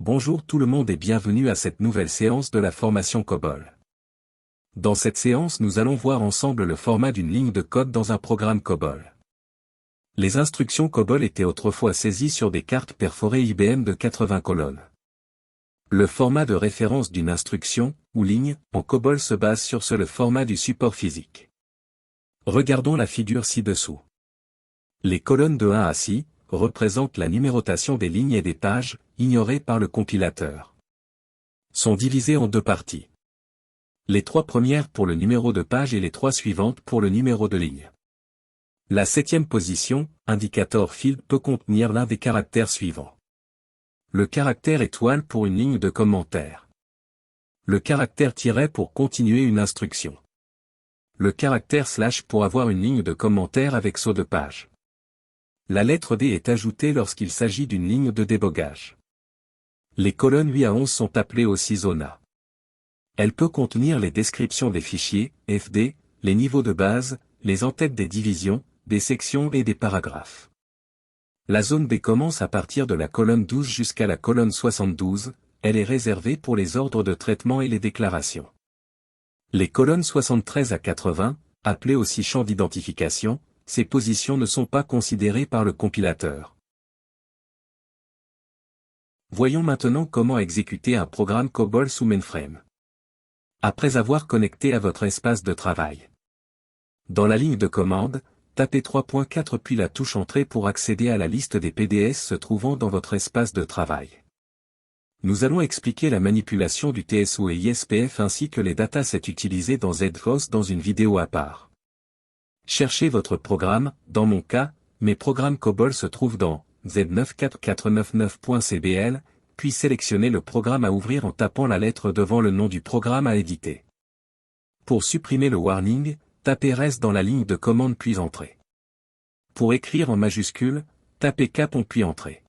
Bonjour tout le monde et bienvenue à cette nouvelle séance de la formation COBOL. Dans cette séance nous allons voir ensemble le format d'une ligne de code dans un programme COBOL. Les instructions COBOL étaient autrefois saisies sur des cartes perforées IBM de 80 colonnes. Le format de référence d'une instruction, ou ligne, en COBOL se base sur le format du support physique. Regardons la figure ci-dessous. Les colonnes de 1 à 6 représentent la numérotation des lignes et des pages, ignorées par le compilateur. Sont divisées en deux parties. Les 3 premières pour le numéro de page et les 3 suivantes pour le numéro de ligne. La 7e position, indicator field, peut contenir l'un des caractères suivants. Le caractère étoile pour une ligne de commentaire. Le caractère tiret pour continuer une instruction. Le caractère slash pour avoir une ligne de commentaire avec saut de page. La lettre D est ajoutée lorsqu'il s'agit d'une ligne de débogage. Les colonnes 8 à 11 sont appelées aussi zona. Elle peut contenir les descriptions des fichiers, FD, les niveaux de base, les en-têtes des divisions, des sections et des paragraphes. La zone B commence à partir de la colonne 12 jusqu'à la colonne 72, elle est réservée pour les ordres de traitement et les déclarations. Les colonnes 73 à 80, appelées aussi champs d'identification, ces positions ne sont pas considérées par le compilateur. Voyons maintenant comment exécuter un programme COBOL sous mainframe. Après avoir connecté à votre espace de travail. Dans la ligne de commande, tapez 3.4 puis la touche Entrée pour accéder à la liste des PDS se trouvant dans votre espace de travail. Nous allons expliquer la manipulation du TSO et ISPF ainsi que les datasets utilisés dans ZFOS dans une vidéo à part. Cherchez votre programme, dans mon cas, mes programmes COBOL se trouvent dans Z94499.cbl, puis sélectionnez le programme à ouvrir en tapant la lettre devant le nom du programme à éditer. Pour supprimer le warning, tapez RES dans la ligne de commande puis Entrée. Pour écrire en majuscule, tapez Capon puis Entrée.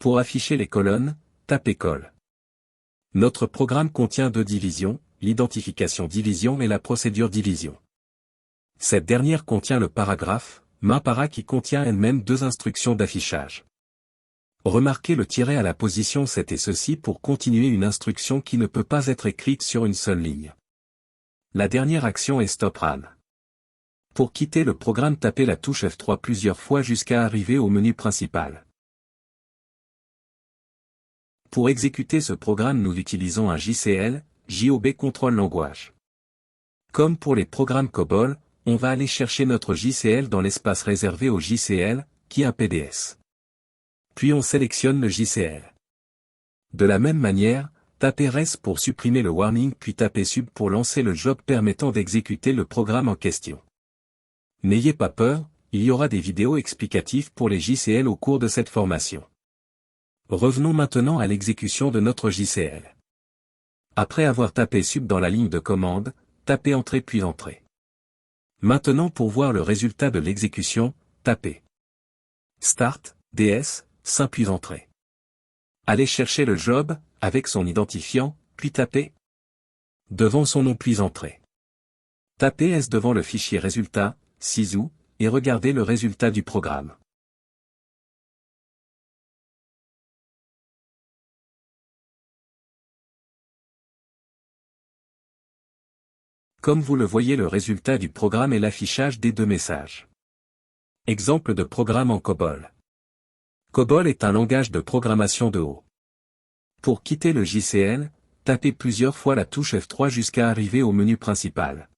Pour afficher les colonnes, tapez Col. Notre programme contient 2 divisions, l'identification division et la procédure division. Cette dernière contient le paragraphe, main-para qui contient elle-même 2 instructions d'affichage. Remarquez le tiret à la position 7 et ceci pour continuer une instruction qui ne peut pas être écrite sur une seule ligne. La dernière action est Stop Run. Pour quitter le programme tapez la touche F3 plusieurs fois jusqu'à arriver au menu principal. Pour exécuter ce programme nous utilisons un JCL, JOB Control Language. Comme pour les programmes COBOL, on va aller chercher notre JCL dans l'espace réservé au JCL, qui est un PDS. Puis on sélectionne le JCL. De la même manière, tapez RES pour supprimer le warning puis tapez Sub pour lancer le job permettant d'exécuter le programme en question. N'ayez pas peur, il y aura des vidéos explicatives pour les JCL au cours de cette formation. Revenons maintenant à l'exécution de notre JCL. Après avoir tapé Sub dans la ligne de commande, tapez Entrée puis Entrée. Maintenant pour voir le résultat de l'exécution, tapez Start, DS, Saint puis Entrée. Allez chercher le job, avec son identifiant, puis tapez devant son nom puis Entrée. Tapez S devant le fichier résultat, 6 août, et regardez le résultat du programme. Comme vous le voyez le résultat du programme est l'affichage des 2 messages. Exemple de programme en COBOL. COBOL est un langage de programmation de haut. Pour quitter le JCL, tapez plusieurs fois la touche F3 jusqu'à arriver au menu principal.